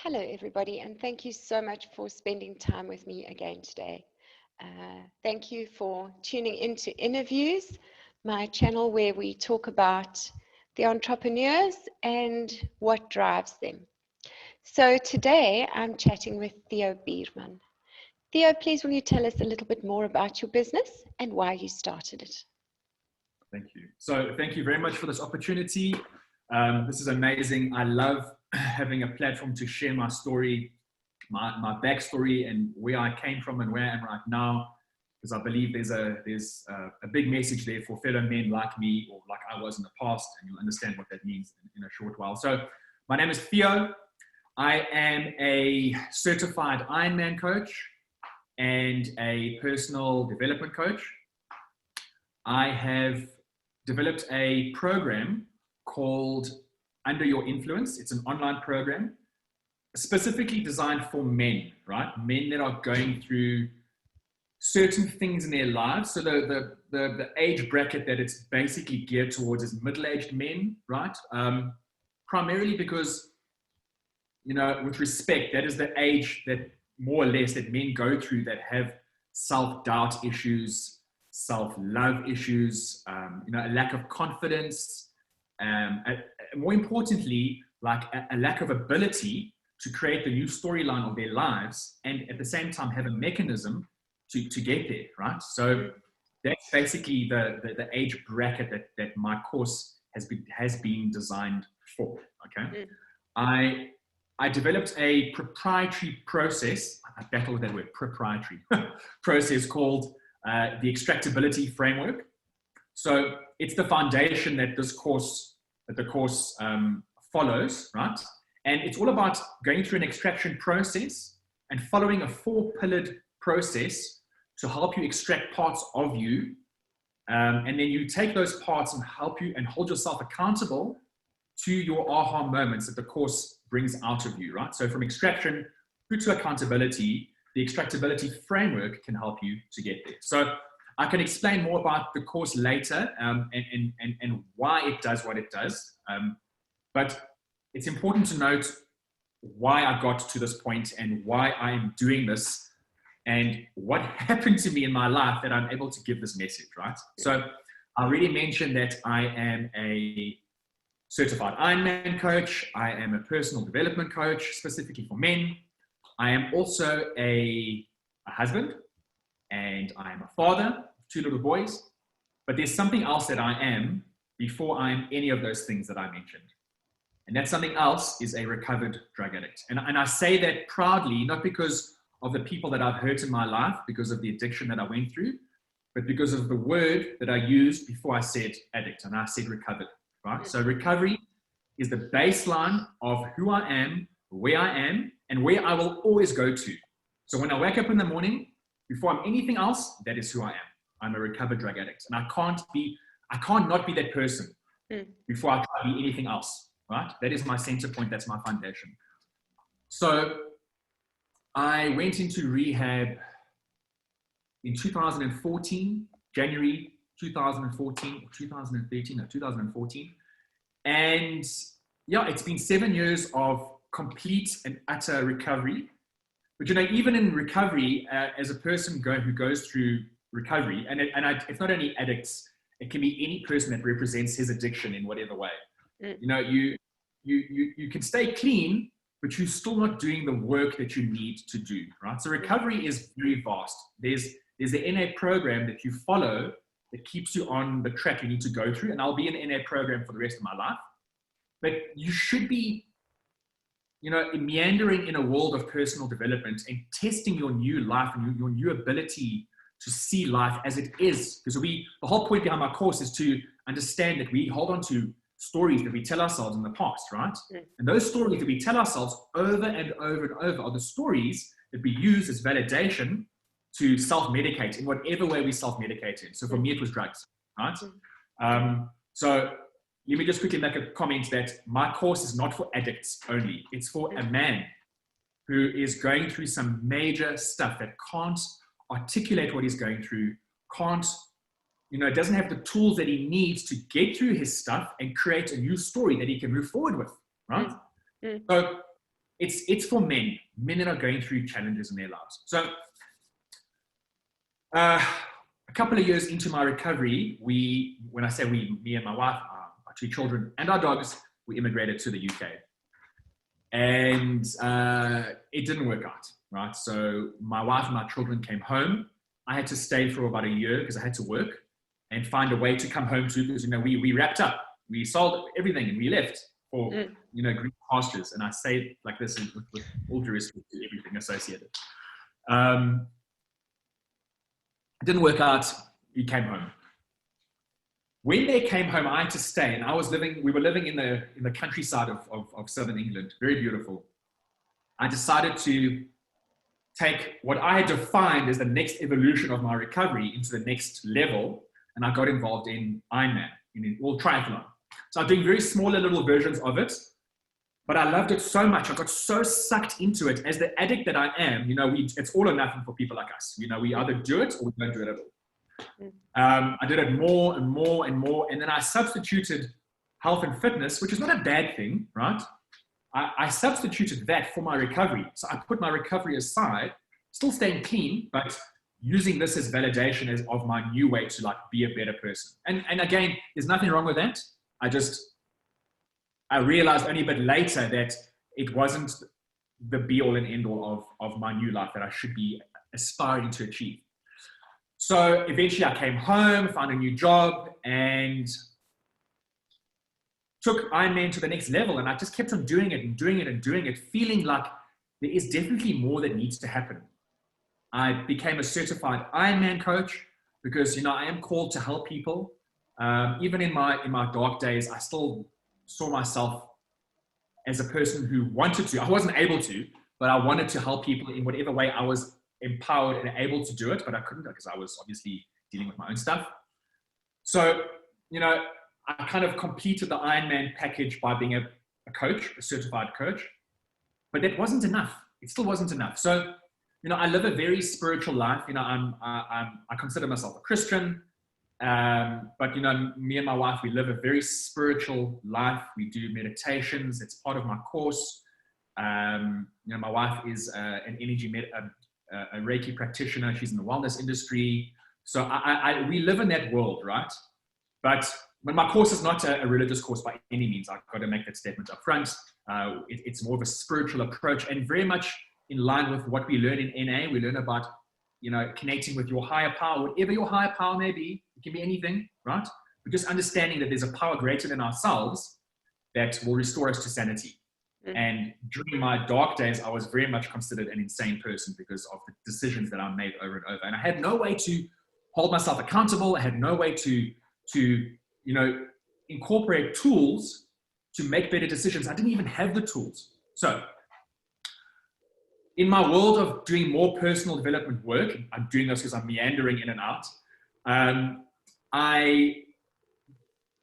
Hello, everybody, and thank you so much for spending time with me again today. Thank you for tuning into Innerviews, my channel where we talk about the entrepreneurs and what drives them. So today I'm chatting with Theo Bierman. Theo, please will you tell us a little bit more about your business and why you started it? Thank you. So thank you very much for this opportunity. This is amazing. I love having a platform to share my story, my backstory, and where I came from and where I am right now, because I believe there's a big message there for fellow men like me or like I was in the past, and you'll understand what that means in a short while. So my name is Theo. I am a certified Ironman coach and a personal development coach. I have developed a program called Under Your Influence. It's an online program specifically designed for men, right? Men that are going through certain things in their lives. So the age bracket that it's basically geared towards is middle-aged men, right? Primarily because, you know, with respect, that is the age that more or less that men go through that have self-doubt issues, self-love issues, a lack of confidence, more importantly, like a lack of ability to create the new storyline of their lives, and at the same time have a mechanism to get there, right? So that's basically the age bracket that my course has been designed for. Okay, I developed a proprietary process. I battle with that word, proprietary process, called the extractability framework. So it's the foundation that the course follows, right? And it's all about going through an extraction process and following a 4-pillared process to help you extract parts of you. And then you take those parts and help you and hold yourself accountable to your aha moments that the course brings out of you, right? So from extraction through to accountability, the extractability framework can help you to get there. So I can explain more about the course later and why it does what it does. But it's important to note why I got to this point and why I am doing this and what happened to me in my life that I'm able to give this message, right? So I already mentioned that I am a certified Ironman coach. I am a personal development coach, specifically for men. I am also a husband, and I am a father of 2 little boys. But there's something else that I am before I'm any of those things that I mentioned. And that something else is a recovered drug addict. And I say that proudly, not because of the people that I've hurt in my life, because of the addiction that I went through, but because of the word that I used before I said addict, and I said recovered, right? So recovery is the baseline of who I am, where I am, and where I will always go to. So when I wake up in the morning, before I'm anything else, that is who I am. I'm a recovered drug addict. And I can't not be that person before I try to be anything else, right? That is my center point. That's my foundation. So I went into rehab in 2014, January 2014, or 2013, or 2014. And yeah, it's been 7 years of complete and utter recovery. But, you know, even in recovery, as a person who goes through recovery, it's not only addicts, it can be any person that represents his addiction in whatever way. You know, you can stay clean, but you're still not doing the work that you need to do, right? So recovery is very vast. There's the NA program that you follow that keeps you on the track you need to go through. And I'll be in the NA program for the rest of my life. But you should be, you know, meandering in a world of personal development and testing your new life and your new ability to see life as it is. Because the whole point behind my course is to understand that we hold on to stories that we tell ourselves in the past, right? And those stories that we tell ourselves over and over and over are the stories that we use as validation to self-medicate in whatever way we self-medicate in. So for me, it was drugs, right? So let me just quickly make a comment that my course is not for addicts only. It's for a man who is going through some major stuff that can't articulate what he's going through, doesn't have the tools that he needs to get through his stuff and create a new story that he can move forward with, right? So it's for men that are going through challenges in their lives. So a couple of years into my recovery, when I say we, me and my wife, our two children and our dogs, we immigrated to the UK. And it didn't work out, right? So my wife and my children came home. I had to stay for about a year because I had to work and find a way to come home to, because, we wrapped up. We sold everything and we left for, green pastures. And I say it like this with all due respect to everything associated. It didn't work out. We came home. When they came home, I had to stay, and we were living in the countryside of southern England, very beautiful. I decided to take what I had defined as the next evolution of my recovery into the next level, and I got involved in Ironman, triathlon. So I'm doing very smaller little versions of it, but I loved it so much. I got so sucked into it. As the addict that I am, it's all or nothing for people like us. We either do it or we don't do it at all. I did it more and more and more, and then I substituted health and fitness, which is not a bad thing, right? I substituted that for my recovery. So I put my recovery aside, still staying clean, but using this as validation of my new way to be a better person. And again, there's nothing wrong with that. I realized only a bit later that it wasn't the be all and end all of my new life that I should be aspiring to achieve. So eventually I came home, found a new job, and took Ironman to the next level. And I just kept on doing it and doing it and doing it, feeling like there is definitely more that needs to happen. I became a certified Ironman coach because, I am called to help people. Even in my dark days, I still saw myself as a person who wanted to. I wasn't able to, but I wanted to help people in whatever way I was empowered and able to do it, but I couldn't because I was obviously dealing with my own stuff. So, I kind of completed the Ironman package by being a coach, a certified coach, but that wasn't enough. It still wasn't enough. So, I live a very spiritual life. I consider myself a Christian, but me and my wife, we live a very spiritual life. We do meditations. It's part of my course. My wife is an energy a Reiki practitioner. She's in the wellness industry. So we live in that world, right? But my course is not a religious course by any means. I've got to make that statement up front. It's more of a spiritual approach and very much in line with what we learn in NA. We learn about, connecting with your higher power, whatever your higher power may be. It can be anything, right? But just understanding that there's a power greater than ourselves that will restore us to sanity. And during my dark days, I was very much considered an insane person because of the decisions that I made over and over. And I had no way to hold myself accountable. I had no way to incorporate tools to make better decisions. I didn't even have the tools. So in my world of doing more personal development work, I'm doing this because I'm meandering in and out. I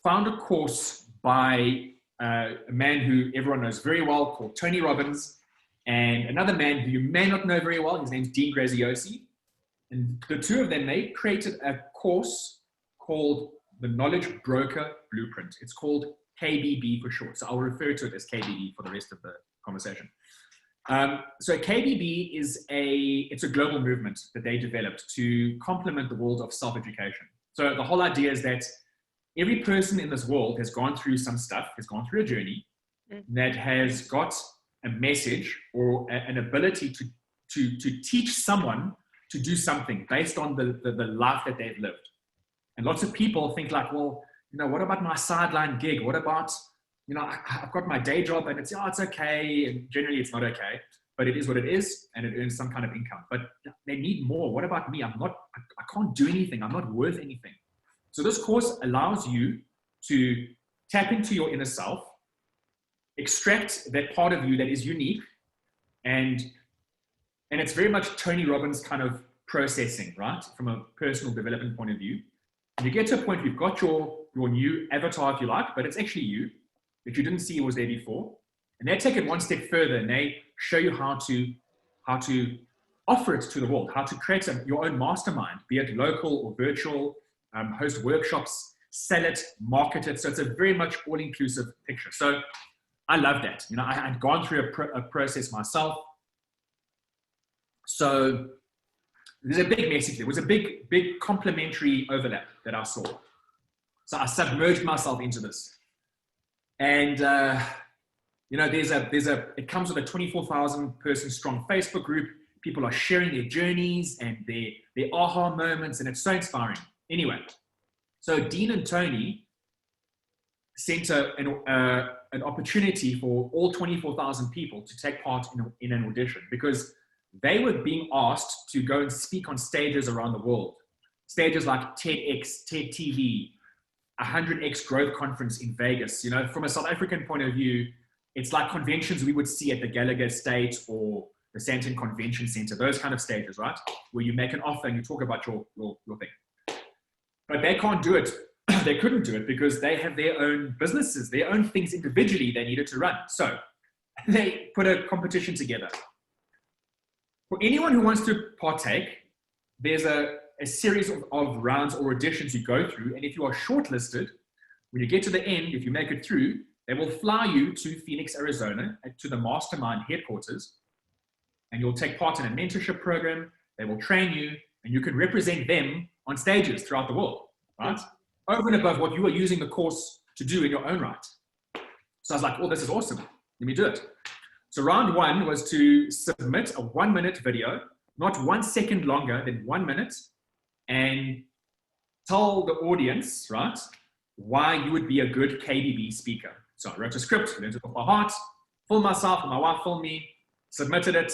found a course by a man who everyone knows very well called Tony Robbins, and another man who you may not know very well. His name's Dean Graziosi. And the two of them, they created a course called the Knowledge Broker Blueprint. It's called KBB for short. So I'll refer to it as KBB for the rest of the conversation. So KBB it's a global movement that they developed to complement the world of self-education. So the whole idea is that every person in this world has gone through some stuff, has gone through a journey that has got a message or an ability to teach someone to do something based on the life that they've lived. And lots of people think like, well, what about my sideline gig? What about, I've got my day job and it's okay. And generally it's not okay, but it is what it is and it earns some kind of income. But they need more. What about me? I can't do anything. I'm not worth anything. So this course allows you to tap into your inner self, extract that part of you that is unique, and it's very much Tony Robbins kind of processing, right? From a personal development point of view. And you get to a point where you've got your new avatar, if you like, but it's actually you that you didn't see was there before. And they take it one step further and they show you how to offer it to the world, how to create your own mastermind, be it local or virtual, host workshops, sell it, market it. So it's a very much all-inclusive picture. So I love that. You know, I had gone through a process myself. So there's a big message. There was a big complementary overlap that I saw. So I submerged myself into this. And, you know, it comes with a 24,000 person strong Facebook group. People are sharing their journeys and their aha moments, and it's so inspiring. Anyway, so Dean and Tony sent an opportunity for all 24,000 people to take part in an audition, because they were being asked to go and speak on stages around the world. Stages like TEDx, TED TV, 100X Growth Conference in Vegas. You know, from a South African point of view, it's like conventions we would see at the Gallagher Estate or the Sandton Convention Center, those kind of stages, right? Where you make an offer and you talk about your thing. But they can't do it. They couldn't do it because they have their own businesses, their own things individually they needed to run. So they put a competition together. For anyone who wants to partake, there's a series of rounds or auditions you go through. And if you are shortlisted, when you get to the end, if you make it through, they will fly you to Phoenix, Arizona, to the mastermind headquarters. And you'll take part in a mentorship program. They will train you, and you can represent them on stages throughout the world, right? Over and above what you are using the course to do in your own right. So I was like, oh, this is awesome. Let me do it. So round one was to submit a 1-minute video, not 1 second longer than 1 minute, and tell the audience, right, why you would be a good KBB speaker. So I wrote a script, learned it off my heart, filmed myself, and my wife filmed me, submitted it,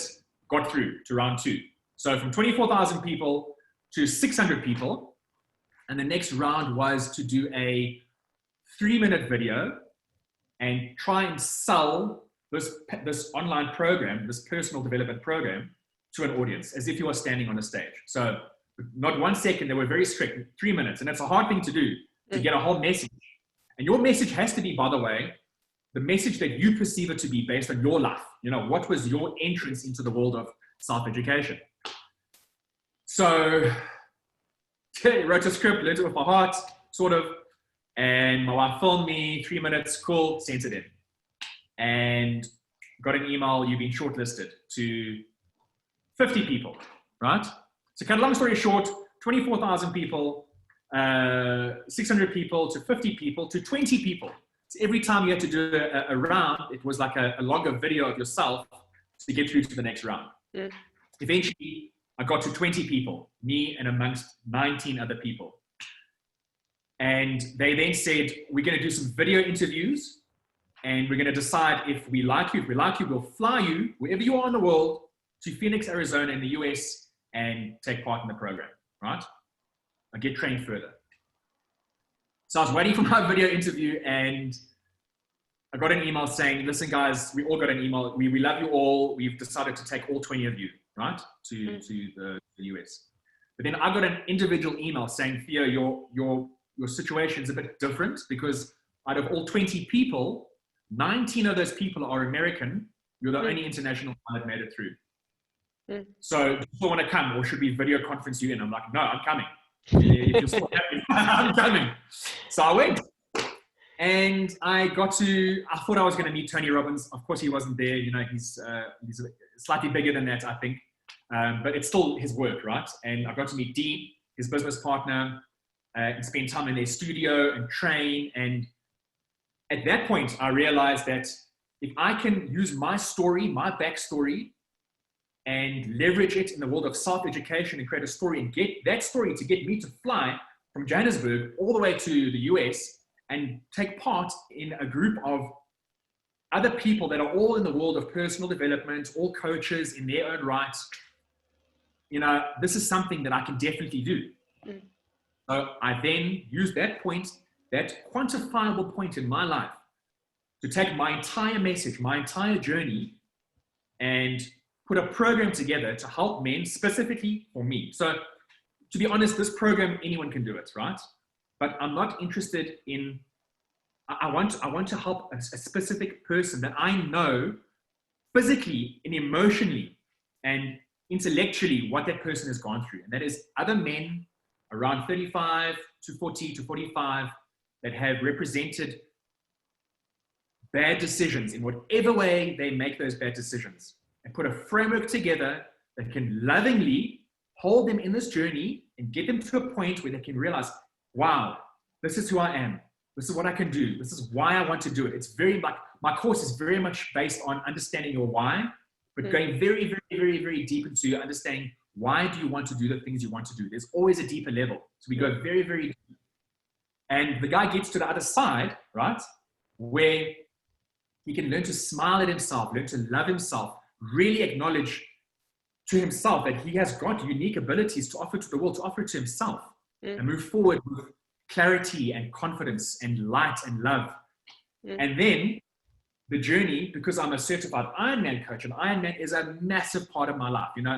got through to round 2. So from 24,000 people to 600 people. And the next round was to do a 3-minute video and try and sell this online program, this personal development program, to an audience as if you are standing on a stage. So not 1 second, they were very strict, 3 minutes. And it's a hard thing to do, to get a whole message. And your message has to be, by the way, the message that you perceive it to be based on your life. You know, what was your entrance into the world of self-education? So I wrote a script, learned it with my heart, sort of, and my wife filmed me, 3 minutes, cool, sent it in. And got an email, you've been shortlisted to 50 people, right? So kind of long story short, 24,000 people, 600 people to 50 people to 20 people. So every time you had to do a round, it was like a longer video of yourself to get through to the next round. Eventually, I got to 20 people, me and amongst 19 other people. And they then said, we're going to do some video interviews and we're going to decide if we like you. If we like you, we'll fly you wherever you are in the world to Phoenix, Arizona in the US and take part in the program, right? I get trained further. So I was waiting for my video interview and I got an email saying, listen guys, we all got an email. We love you all. We've decided to take all 20 of you, right? To the US. But then I got an individual email saying, Theo, your situation is a bit different because out of all 20 people, 19 of those people are American. You're the only international one that made it through. So do you want to come or should we video conference you in? I'm like, no, I'm coming. If you're still happy, I'm coming. So I went and I thought I was going to meet Tony Robbins. Of course he wasn't there. You know, he's slightly bigger than that, I think. But it's still his work, right? And I got to meet Dean, his business partner, and spend time in their studio and train. And at that point, I realized that if I can use my story, my backstory, and leverage it in the world of self-education and create a story and get that story to get me to fly from Johannesburg all the way to the US and take part in a group of other people that are all in the world of personal development, all coaches in their own right, you know, this is something that I can definitely do. So I then used that point, that quantifiable point in my life to take my entire message, my entire journey, and put a program together to help men specifically for me. So to be honest, this program, anyone can do it, right? But I'm not interested in, I want to help a specific person that I know physically and emotionally and intellectually what that person has gone through. And that is other men around 35 to 40 to 45 that have represented bad decisions in whatever way they make those bad decisions, and put a framework together that can lovingly hold them in this journey and get them to a point where they can realize, wow, this is who I am. This is what I can do. This is why I want to do it. It's very like, my course is very much based on understanding your why, but going very, very, very, very deep into understanding why do you want to do the things you want to do. There's always a deeper level. So we go very, very deep. And the guy gets to the other side, right, where he can learn to smile at himself, learn to love himself, really acknowledge to himself that he has got unique abilities to offer to the world, to offer to himself, and move forward with clarity and confidence and light and love. And then the journey, because I'm a certified Ironman coach, and Ironman is a massive part of my life. You know,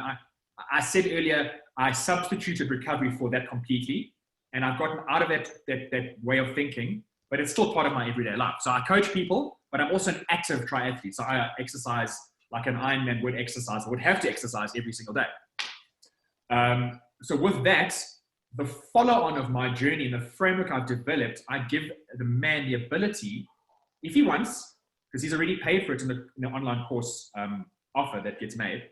I said earlier, I substituted recovery for that completely, and I've gotten out of that way of thinking, but it's still part of my everyday life. So I coach people, but I'm also an active triathlete. So I exercise like an Ironman would exercise, would have to exercise every single day. So with that, the follow-on of my journey and the framework I've developed, I give the man the ability, if he wants, because he's already paid for it in the online course offer that gets made,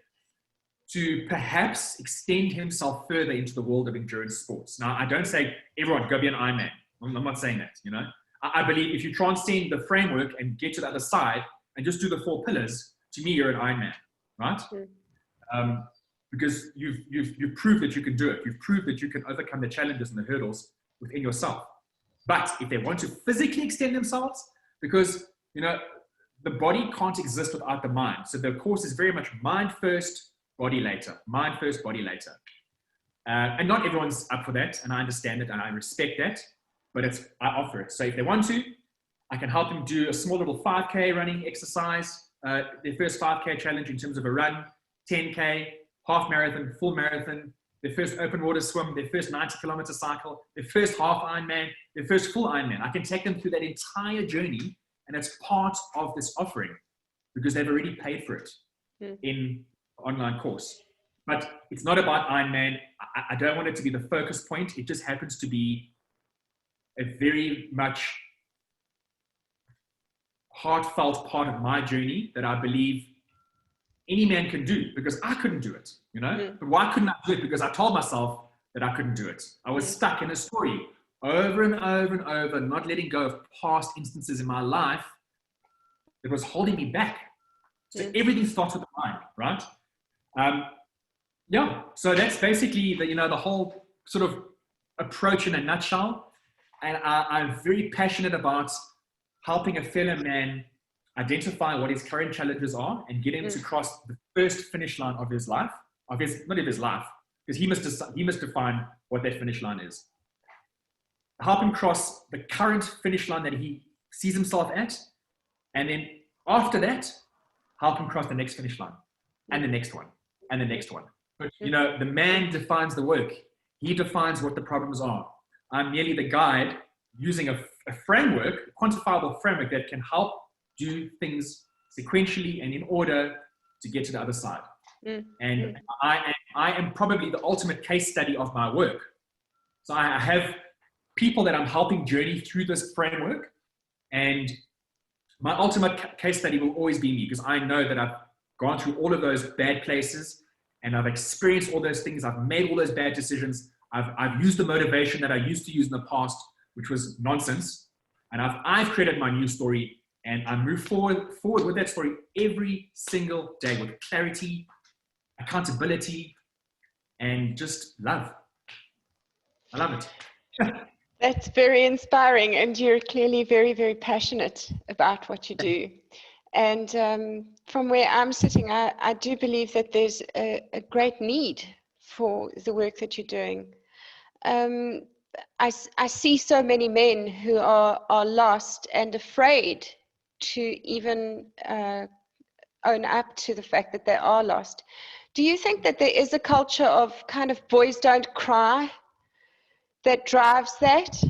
to perhaps extend himself further into the world of endurance sports. Now, I don't say, everyone, go be an Ironman. I'm not saying that, you know. I believe if you transcend the framework and get to the other side and just do the 4 pillars, to me, you're an Ironman, right? Because you've proved that you can do it. You've proved that you can overcome the challenges and the hurdles within yourself. But if they want to physically extend themselves, because, you know, the body can't exist without the mind. So the course is very much mind first, body later. Mind first, body later. And not everyone's up for that, and I understand it, and I respect that, but I offer it. So if they want to, I can help them do a small little 5K running exercise, their first 5K challenge in terms of a run, 10K, half marathon, full marathon, their first open water swim, their first 90-kilometer cycle, their first half Ironman, their first full Ironman. I can take them through that entire journey, and it's part of this offering because they've already paid for it in the online course. But it's not about Ironman. I don't want it to be the focus point. It just happens to be a very much heartfelt part of my journey that I believe any man can do, because I couldn't do it, you know? But why couldn't I do it? Because I told myself that I couldn't do it. I was stuck in a story over and over and over, not letting go of past instances in my life that was holding me back. So everything starts with the mind, right? Yeah, so that's basically the whole sort of approach in a nutshell. And I'm very passionate about helping a fellow man identify what his current challenges are and get him to cross the first finish line of his life, not of his life, because he must define what that finish line is. Help him cross the current finish line that he sees himself at, and then after that, help him cross the next finish line, and the next one, and the next one. But the man defines the work. He defines what the problems are. I'm merely the guide using a framework, a quantifiable framework that can help do things sequentially and in order to get to the other side. And I am probably the ultimate case study of my work. So I have people that I'm helping journey through this framework, and my ultimate case study will always be me, because I know that I've gone through all of those bad places and I've experienced all those things. I've made all those bad decisions. I've used the motivation that I used to use in the past, which was nonsense. And I've created my new story, and I move forward with that story every single day with clarity, accountability, and just love. I love it. That's very inspiring, and you're clearly very, very passionate about what you do. And from where I'm sitting, I do believe that there's a great need for the work that you're doing. I see so many men who are lost and afraid to even own up to the fact that they are lost. Do you think that there is a culture of kind of boys don't cry that drives that?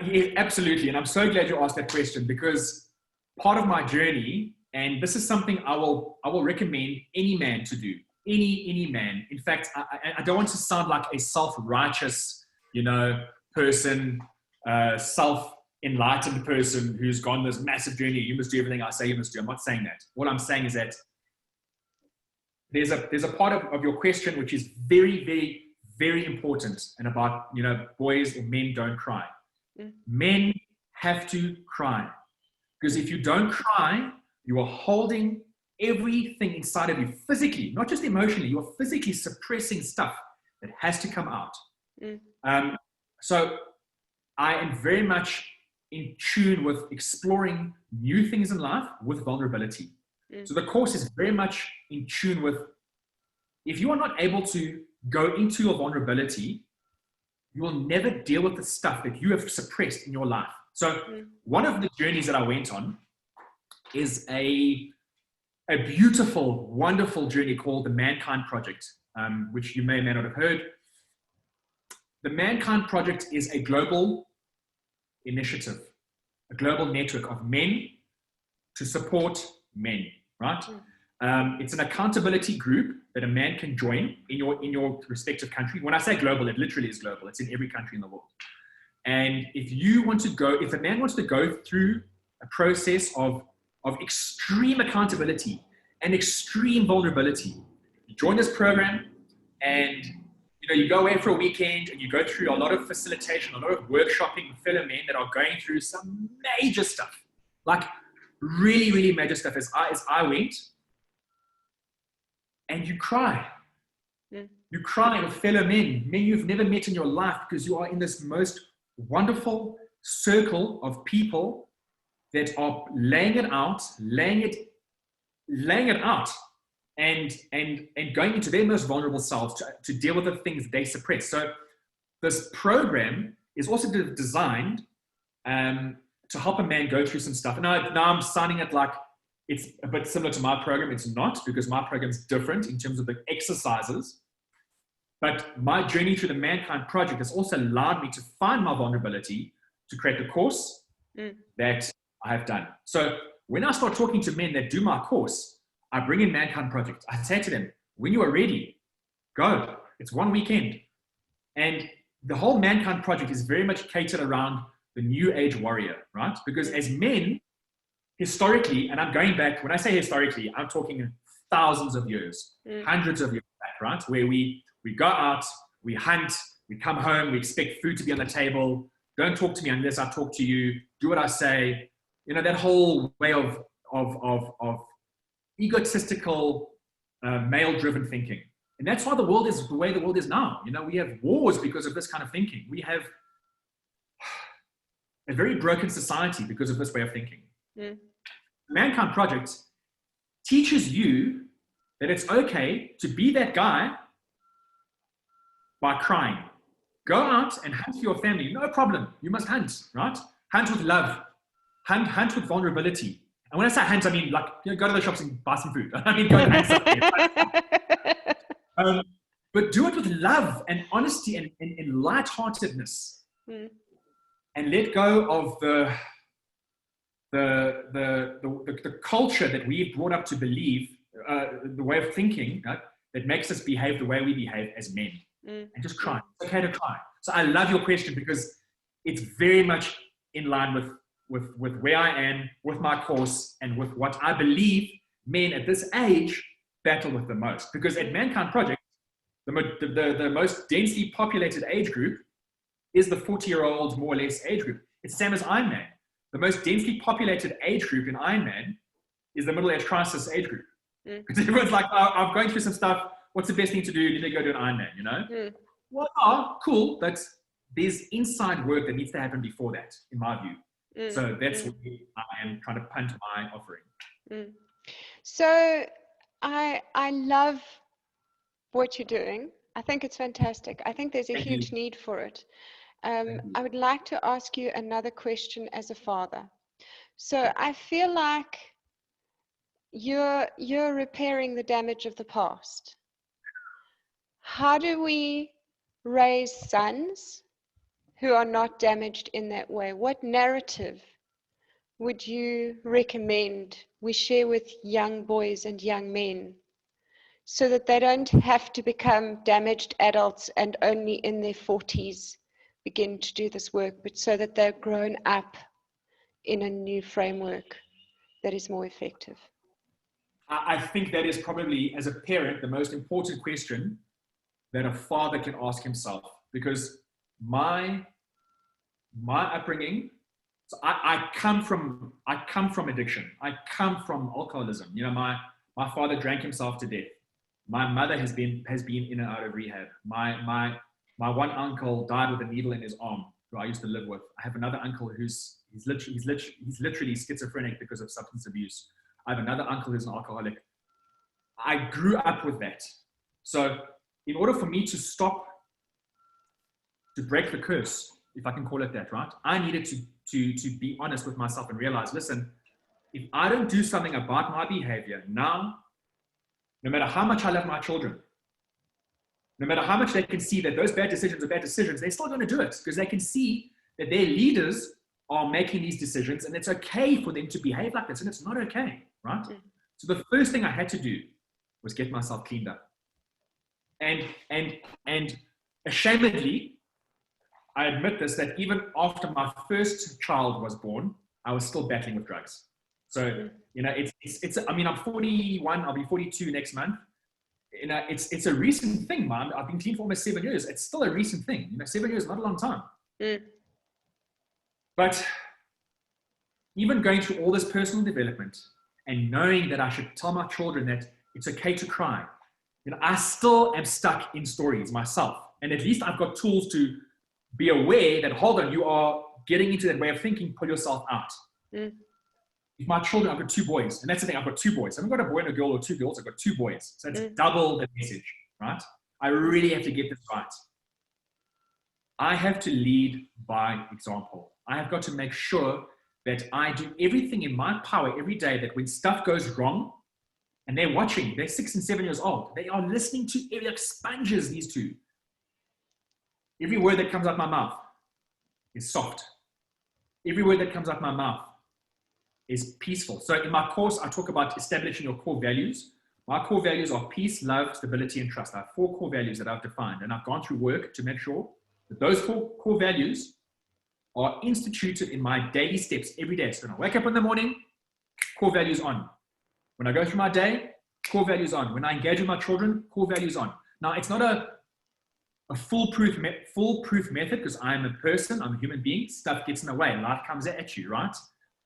Yeah, absolutely. And I'm so glad you asked that question, because part of my journey, and this is something I will recommend any man to do, any man. In fact, I don't want to sound like a self-righteous, person, enlightened person who's gone this massive journey. You must do everything I say you must do. I'm not saying that. What I'm saying is that there's a part of your question which is very, very, very important, and about, you know, boys or men don't cry. Men have to cry, because if you don't cry, you are holding everything inside of you physically, not just emotionally. You are physically suppressing stuff that has to come out. So I am very much in tune with exploring new things in life with vulnerability. So the course is very much in tune with, if you are not able to go into your vulnerability, you will never deal with the stuff that you have suppressed in your life. So one of the journeys that I went on is a beautiful, wonderful journey called the Mankind Project, which you may or may not have heard. The Mankind Project is a global initiative, a global network of men to support men, right? It's an accountability group that a man can join in your respective country. When I say global, it literally is global. It's in every country in the world. And if a man wants to go through a process of extreme accountability and extreme vulnerability, you join this program, and you go away for a weekend and you go through a lot of facilitation, a lot of workshopping with fellow men that are going through some major stuff, like really, really major stuff. As I went, and you cry. You cry with fellow men you've never met in your life, because you are in this most wonderful circle of people that are laying it out, and going into their most vulnerable selves to deal with the things they suppress. So this program is also designed to help a man go through some stuff. And now I'm sounding it like it's a bit similar to my program. It's not, because my program is different in terms of the exercises. But my journey through the Mankind Project has also allowed me to find my vulnerability to create the course that I have done. So when I start talking to men that do my course, I bring in Mankind Project. I say to them, when you are ready, go. It's one weekend. And the whole Mankind Project is very much catered around the new age warrior, right? Because as men, historically, and I'm going back, when I say historically, I'm talking thousands of years, hundreds of years back, right? Where we go out, we hunt, we come home, we expect food to be on the table. Don't talk to me unless I talk to you. Do what I say. That whole way of egotistical, male-driven thinking. And that's why the world is the way the world is now. We have wars because of this kind of thinking. We have a very broken society because of this way of thinking. The Mankind Project teaches you that it's okay to be that guy by crying. Go out and hunt for your family. No problem. You must hunt, right? Hunt with love. Hunt with vulnerability. And when I say hunt, I mean like go to the shops and buy some food. I mean go and hunt something. But do it with love and honesty and lightheartedness. And let go of the culture that we've brought up to believe, the way of thinking that makes us behave the way we behave as men. And just cry. It's okay to cry. So I love your question, because it's very much in line with where I am, with my course, and with what I believe men at this age battle with the most. Because at Mankind Project, the most densely populated age group is the 40-year-old, more or less, age group. It's the same as Ironman. The most densely populated age group in Ironman is the middle-age crisis age group. Because everyone's like, oh, I'm going through some stuff. What's the best thing to do? Let me go do an Ironman, Well, cool. But there's inside work that needs to happen before that, in my view. So that's what I am trying to punt my offering. So I love what you're doing. I think it's fantastic. I think there's a huge need for it. I would like to ask you another question as a father. So I feel like you're repairing the damage of the past. How do we raise sons who are not damaged in that way? What narrative would you recommend we share with young boys and young men so that they don't have to become damaged adults and only in their 40s begin to do this work, but so that they're grown up in a new framework that is more effective? I think that is probably, as a parent, the most important question that a father can ask himself, because my upbringing, so I come from addiction. I come from alcoholism. You know, my father drank himself to death. My mother has been in and out of rehab. My one uncle died with a needle in his arm, who I used to live with. I have another uncle he's literally schizophrenic because of substance abuse. I have another uncle who's an alcoholic. I grew up with that. So in order for me to break the curse, if I can call it that, right? I needed to be honest with myself and realize, listen, if I don't do something about my behavior now, no matter how much I love my children, no matter how much they can see that those bad decisions are bad decisions, they're still going to do it because they can see that their leaders are making these decisions and it's okay for them to behave like this, and it's not okay, right? So the first thing I had to do was get myself cleaned up. And ashamedly, I admit this, that even after my first child was born, I was still battling with drugs. So, you know, it's I mean, I'm 41, I'll be 42 next month. You know, it's a recent thing, man. I've been clean for almost 7 years. It's still a recent thing. You know, 7 years is not a long time. But even going through all this personal development and knowing that I should tell my children that it's okay to cry, you know, I still am stuck in stories myself. And at least I've got tools to be aware that, hold on, you are getting into that way of thinking, pull yourself out. If my children, I've got 2 boys, and that's the thing, I've got 2 boys. I haven't got a boy and a girl or 2 girls, I've got 2 boys. So it's double the message, right? I really have to get this right. I have to lead by example. I have got to make sure that I do everything in my power every day, that when stuff goes wrong, and they're watching, they're 6 and 7 years old, they are listening to, like sponges, these 2. Every word that comes out my mouth is soft. Every word that comes out my mouth is peaceful. So in my course, I talk about establishing your core values. My core values are peace, love, stability, and trust. I have 4 core values that I've defined, and I've gone through work to make sure that those 4 core values are instituted in my daily steps every day. So when I wake up in the morning, core values on. When I go through my day, core values on. When I engage with my children, core values on. Now, it's not a foolproof method, because I'm a person, I'm a human being. Stuff gets in the way, life comes at you, right?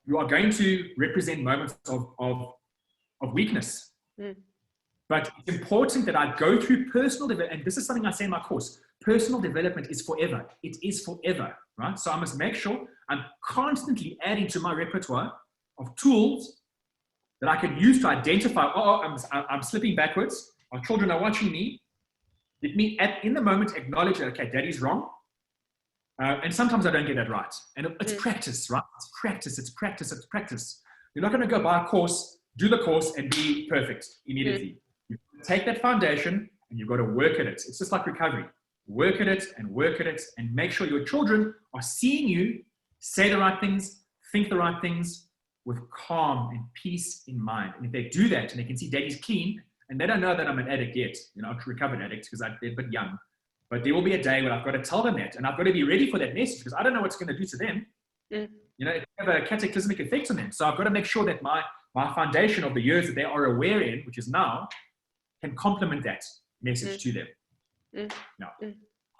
You are going to represent moments of weakness. But it's important that I go through personal development, and this is something I say in my course. Personal development is forever. It is forever, right? So I must make sure I'm constantly adding to my repertoire of tools that I can use to identify, I'm slipping backwards. Our children are watching me. Let me, in the moment, acknowledge that, okay, daddy's wrong. And sometimes I don't get that right. And it's practice, right? It's practice, it's practice, it's practice. You're not going to go buy a course, do the course, and be perfect immediately. You take that foundation and you've got to work at it. It's just like recovery. Work at it and make sure your children are seeing you say the right things, think the right things with calm and peace in mind. And if they do that and they can see daddy's clean, and they don't know that I'm an addict yet, you know, a recovered addict, because they're a bit young. But there will be a day when I've got to tell them that, and I've got to be ready for that message, because I don't know what's going to do to them. You know, it can have a cataclysmic effect on them. So I've got to make sure that my foundation of the years that they are aware in, which is now, can complement that message to them.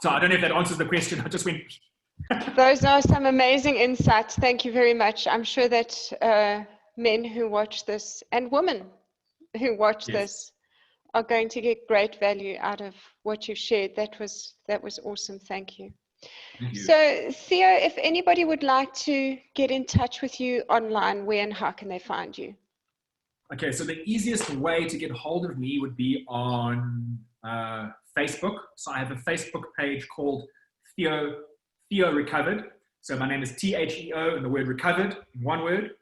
So I don't know if that answers the question. I just went. Those are some amazing insights. Thank you very much. I'm sure that men who watch this, and women who watch this, are going to get great value out of what you've shared. That was awesome. Thank you. Thank you. So Theo, if anybody would like to get in touch with you online, where and how can they find you? Okay, so the easiest way to get hold of me would be on Facebook. So I have a Facebook page called Theo Recovered. So my name is THEO and the word recovered in one word.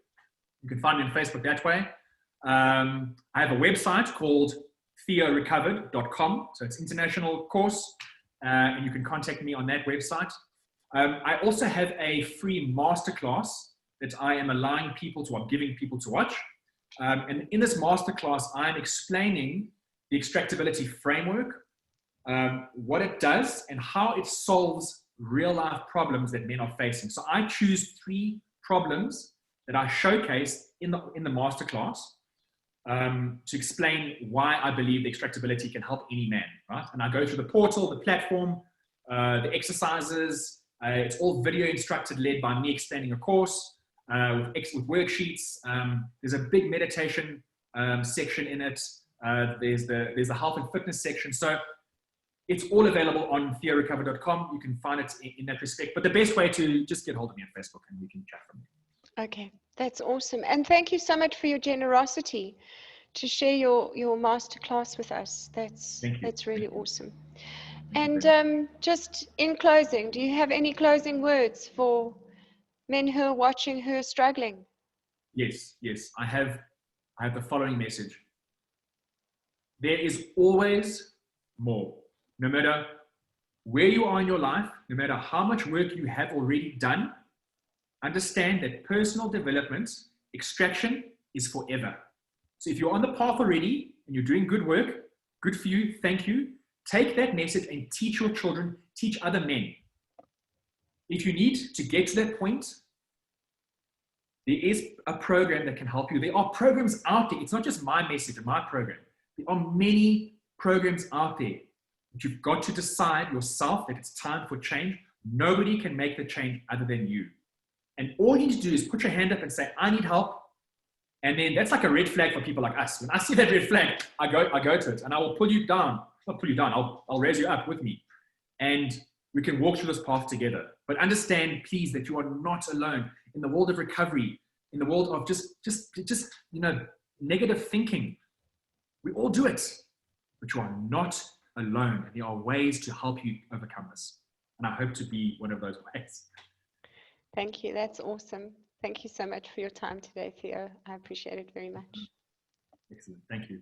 You can find me on Facebook that way. I have a website called theorecovered.com. So it's international course, and you can contact me on that website. I also have a free masterclass that I am allowing people to, I'm giving people to watch. And in this masterclass, I'm explaining the extractability framework, what it does and how it solves real life problems that men are facing. So I choose 3 problems that I showcase in the masterclass to explain why I believe the extractability can help any man, right? And I go through the portal, the platform, the exercises. It's all video instructed, led by me explaining a course with worksheets. There's a big meditation section in it. There's the health and fitness section. So it's all available on theorecover.com. You can find it in that respect. But the best way to just get hold of me on Facebook and we can chat from there. Okay, that's awesome. And thank you so much for your generosity to share your masterclass with us. That's really awesome. And just in closing, do you have any closing words for men who are watching, who are struggling? Yes. I have the following message. There is always more. No matter where you are in your life, no matter how much work you have already done, understand that personal development, extraction is forever. So if you're on the path already and you're doing good work, good for you, thank you. Take that message and teach your children, teach other men. If you need to get to that point, there is a program that can help you. There are programs out there. It's not just my message or my program. There are many programs out there. But you've got to decide yourself that it's time for change. Nobody can make the change other than you. And all you need to do is put your hand up and say, I need help. And then that's like a red flag for people like us. When I see that red flag, I go to it and I will pull you down. Not pull you down, I'll raise you up with me. And we can walk through this path together. But understand, please, that you are not alone in the world of recovery, in the world of just negative thinking. We all do it, but you are not alone. And there are ways to help you overcome this. And I hope to be one of those ways. Thank you. That's awesome. Thank you so much for your time today, Theo. I appreciate it very much. Excellent. Thank you.